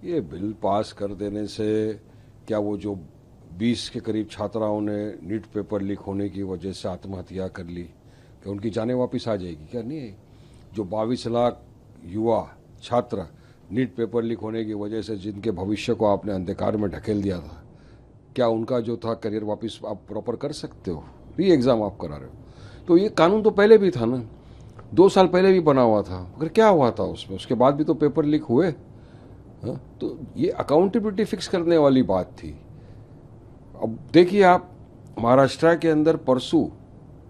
ये bill pass कर देने से क्या वो जो 20 के करीब छात्राओं ने नीट पेपर लीक होने की वजह से आत्महत्या कर ली, क्या उनकी जानें वापस आ जाएगी? क्या नहीं है। जो 22 लाख युवा छात्र नीट पेपर लीक होने की वजह से जिनके भविष्य को आपने अंधकार में ढकेल दिया था, क्या उनका जो था करियर वापस आप प्रॉपर कर सकते हो? री एग्ज़ाम आप करा रहे हो। तो ये कानून तो पहले भी था ना, 2 साल पहले भी बना हुआ था, मगर क्या हुआ था उसमें? उसके बाद भी तो पेपर लीक हुए। हाँ? तो ये अकाउंटेबिलिटी फिक्स करने वाली बात थी। अब देखिए आप, महाराष्ट्र के अंदर परसों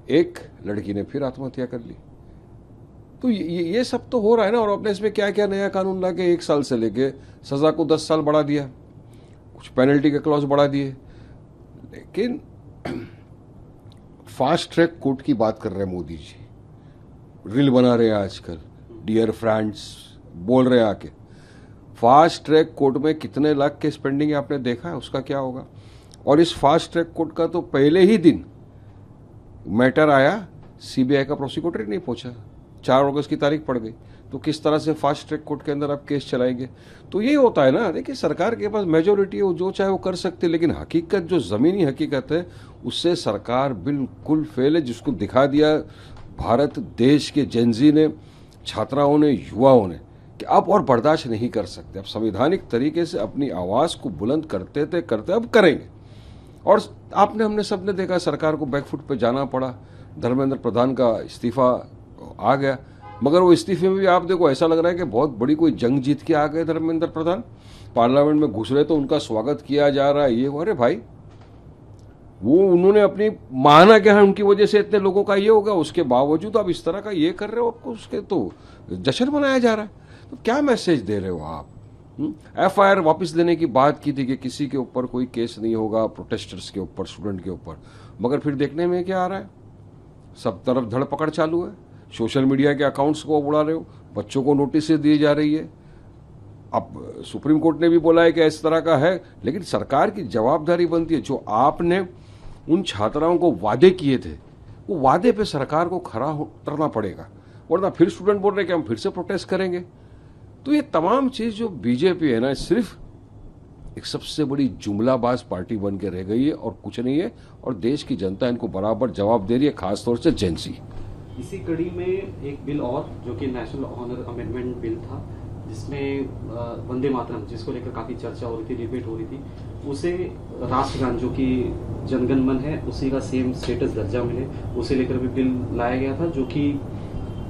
एक लड़की ने फिर आत्महत्या कर ली। तो ये सब तो हो रहा है ना। और अपने इसमें क्या क्या नया कानून ला के 1 साल से लेके सजा को 10 साल बढ़ा दिया, कुछ पेनल्टी के क्लॉज बढ़ा दिए। लेकिन फास्ट ट्रैक कोर्ट की बात कर रहे हैं मोदी जी, रील बना रहे हैं आजकल, डियर फ्रेंड्स बोल रहे हैं आके। फास्ट ट्रैक कोर्ट में कितने लाख के स्पेंडिंग है आपने देखा है? उसका क्या होगा? और इस फास्ट ट्रैक कोर्ट का तो पहले ही दिन मैटर आया, सीबीआई का प्रोसिक्यूटर ही नहीं पहुंचा, 4 अगस्त की तारीख पड़ गई। तो किस तरह से फास्ट ट्रैक कोर्ट के अंदर आप केस चलाएंगे? तो ये होता है ना। देखिए, सरकार के पास मेजोरिटी है, वो जो चाहे वो कर सकते, लेकिन हकीकत जो ज़मीनी हकीकत है उससे सरकार बिल्कुल फेल है, जिसको दिखा दिया भारत देश के जेनजी ने, छात्राओं ने, युवाओं ने, कि आप और बर्दाश्त नहीं कर सकते। अब संवैधानिक तरीके से अपनी आवाज़ को बुलंद करते थे, करते अब करेंगे। और आपने हमने सबने देखा सरकार को बैकफुट पे जाना पड़ा, धर्मेंद्र प्रधान का इस्तीफा आ गया। मगर वो इस्तीफे में भी आप देखो, ऐसा लग रहा है कि बहुत बड़ी कोई जंग जीत के आ गए धर्मेंद्र प्रधान। पार्लियामेंट में घुस रहे तो उनका स्वागत किया जा रहा है, ये अरे भाई, वो उन्होंने अपनी माना क्या है, उनकी वजह से इतने लोगों का ये होगा, उसके बावजूद आप इस तरह का ये कर रहे हो, आपको उसके तो जश्न मनाया जा रहा है। तो क्या मैसेज दे रहे हो आप? एफआईआर वापस लेने की बात की थी कि किसी के ऊपर कोई केस नहीं होगा, प्रोटेस्टर्स के ऊपर, स्टूडेंट के ऊपर, मगर फिर देखने में क्या आ रहा है, सब तरफ धड़पकड़ चालू है। सोशल मीडिया के अकाउंट्स को उड़ा रहे हो, बच्चों को नोटिस दी जा रही है। अब सुप्रीम कोर्ट ने भी बोला है कि इस तरह का है, लेकिन सरकार की जवाबदारी बनती है, जो आपने उन छात्राओं को वादे किए थे, वो वादे पे सरकार को खरा उतरना पड़ेगा, वरना फिर स्टूडेंट बोल रहे हैं कि हम फिर से प्रोटेस्ट करेंगे। तो ये तमाम चीज जो बीजेपी है ना, सिर्फ एक सबसे बड़ी जुमलाबाज पार्टी बन के रह गई है और कुछ नहीं है। और देश की जनता इनको बराबर जवाब दे रही है, खासतौर से जेंसी। इसी कड़ी में एक बिल और, जो कि नेशनल ऑनर अमेंडमेंट बिल था, जिसमें वंदे मातरम, जिसको लेकर काफ़ी चर्चा हो रही थी, डिबेट हो रही थी, उसे राष्ट्रगान जो कि जनगण मन है उसी का सेम स्टेटस दर्जा मिले, उसे लेकर भी बिल लाया गया था, जो कि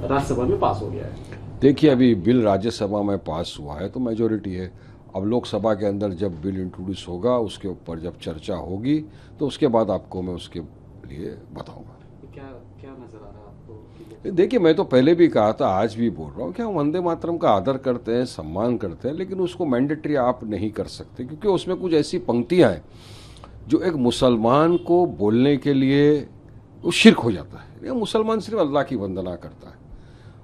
राज्यसभा में पास हो गया है। देखिए, अभी बिल राज्यसभा में पास हुआ है तो मेजोरिटी है। अब लोकसभा के अंदर जब बिल इंट्रोड्यूस होगा, उसके ऊपर जब चर्चा होगी, तो उसके बाद आपको मैं उसके लिए बताऊंगा। क्या क्या नजर आ रहा है आपको? देखिए, मैं तो पहले भी कहा था, आज भी बोल रहा हूँ, क्या वंदे मातरम का आदर करते हैं, सम्मान करते हैं, लेकिन उसको मैंडेटरी आप नहीं कर सकते, क्योंकि उसमें कुछ ऐसी पंक्तियां हैं जो एक मुसलमान को बोलने के लिए वो शिर्क हो जाता है। ये मुसलमान सिर्फ अल्लाह की वंदना करता है।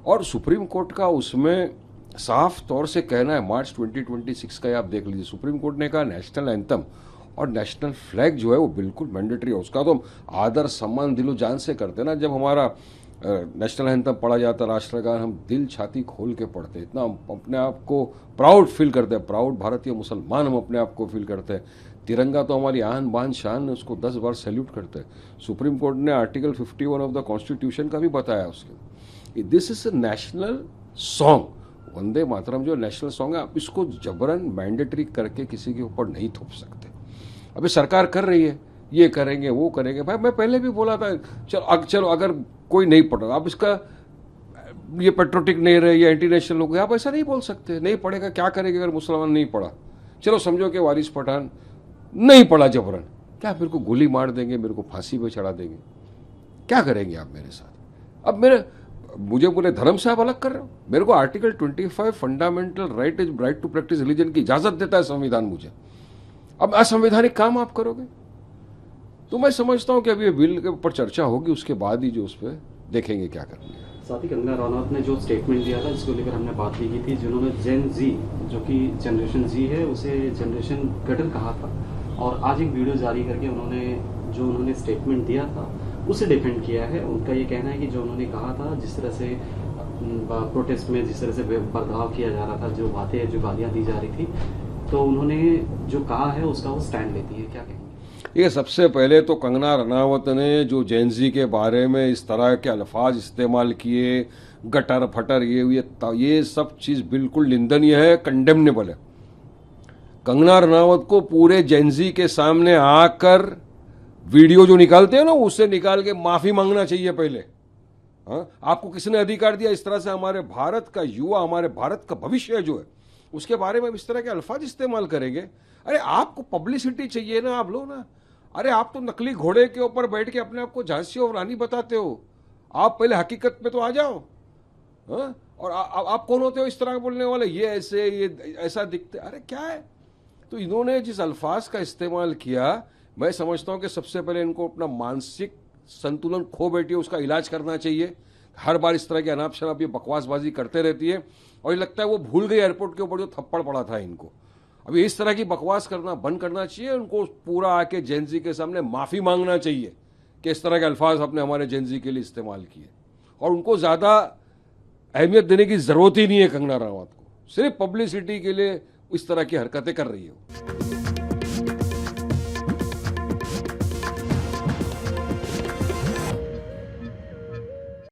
और सुप्रीम कोर्ट का उसमें साफ तौर से कहना है, मार्च 2026 का आप देख लीजिए, सुप्रीम कोर्ट ने कहा नेशनल एंथम और नेशनल फ्लैग जो है वो बिल्कुल मैंडेटरी है। उसका तो हम आदर सम्मान दिलो जान से करते हैं ना। जब हमारा नेशनल एंथम पढ़ा जाता, राष्ट्रगान, हम दिल छाती खोल के पढ़ते, इतना हम अपने आप को प्राउड फील करते हैं, प्राउड भारतीय मुसलमान हम अपने आप को फील करते हैं। तिरंगा तो हमारी आन बान शान है, उसको 10 बार सैल्यूट करते हैं। सुप्रीम कोर्ट ने आर्टिकल 51 ऑफ द कॉन्स्टिट्यूशन का भी बताया उसके। This is a national song, Vande Mataram जो नेशनल सॉन्ग है, आप इसको जबरन मैंडेटरी करके किसी के ऊपर नहीं थोप सकते। अभी सरकार कर रही है, ये करेंगे वो करेंगे। भाई, मैं पहले भी बोला था, चलो अगर कोई नहीं पढ़ रहा, आप इसका ये पेट्रोटिक नहीं रहे, ये एंटी नेशनल हो गया, आप ऐसा नहीं बोल सकते। नहीं पढ़ेगा, क्या करेंगे अगर मुसलमान नहीं पढ़ा? चलो समझो कि वारिस पठान नहीं पढ़ा जबरन, क्या मेरे को गोली मार देंगे, मेरे को फांसी पे चढ़ा देंगे? क्या करेंगे आप मेरे साथ? अब मुझे बोले धर्म से आप अलग कर रहे हो। मेरे को article 25 fundamental right to practise religion की इजाजत देता है संविधान मुझे। अब असंवैधानिक काम आप करोगे? तो मैं समझता हूं कि अभी ये बिल के ऊपर चर्चा होगी, उसके बाद ही जो उस पर देखेंगे क्या करना है। साथ ही कंगना रनौत ने जो स्टेटमेंट दिया था, जिसको लेकर हमने बात भी की थी, जिन्होंने जेन जी, जो कि जनरेशन जी है, उसे जनरेशन गटर कहा था, और आज एक वीडियो जारी करके उन्होंने स्टेटमेंट दिया था उसे डिफेंड किया है। उनका ये कहना है कि जो उन्होंने कहा था, जिस तरह से प्रोटेस्ट में जिस तरह से बर्ताव किया जा रहा था, जो बातें, जो गालियाँ दी जा रही थी, तो उन्होंने जो कहा है उसका वो स्टैंड लेती है, क्या कहेंगे? ये सबसे पहले तो कंगना रनावत ने जो जेनजी के बारे में इस तरह के अल्फाज इस्तेमाल किए, गटर फटर, ये सब चीज़ बिल्कुल निंदनीय है, कंडेमनेबल है। कंगना रनावत को पूरे जेनजी के सामने आकर वीडियो जो निकालते हैं ना, उससे निकाल के माफी मांगना चाहिए पहले। हाँ, आपको किसने अधिकार दिया इस तरह से हमारे भारत का युवा, हमारे भारत का भविष्य जो है उसके बारे में इस तरह के अल्फाज इस्तेमाल करेंगे? अरे आपको पब्लिसिटी चाहिए ना, आप लो ना। अरे आप तो नकली घोड़े के ऊपर बैठ के अपने आप को झांसी और रानी बताते हो, आप पहले हकीकत पे तो आ जाओ। हाँ? और आप कौन होते हो इस तरह बोलने वाले? ये ऐसे, ये ऐसा दिखते, अरे क्या है? तो इन्होंने जिस अल्फाज का इस्तेमाल किया, मैं समझता हूं कि सबसे पहले इनको अपना मानसिक संतुलन खो बैठी है, उसका इलाज करना चाहिए। हर बार इस तरह की अनाप शनाप ये बकवासबाजी करते रहती है, और ये लगता है वो भूल गई एयरपोर्ट के ऊपर जो थप्पड़ पड़ा था इनको। अभी इस तरह की बकवास करना बंद करना चाहिए, उनको पूरा आके जेनजी के सामने माफी मांगना चाहिए कि इस तरह के अल्फाज आपने हमारे जेनजी के लिए इस्तेमाल किए। और उनको ज्यादा अहमियत देने की जरूरत ही नहीं है कंगना रनावत को, सिर्फ पब्लिसिटी के लिए इस तरह की हरकतें कर रही है।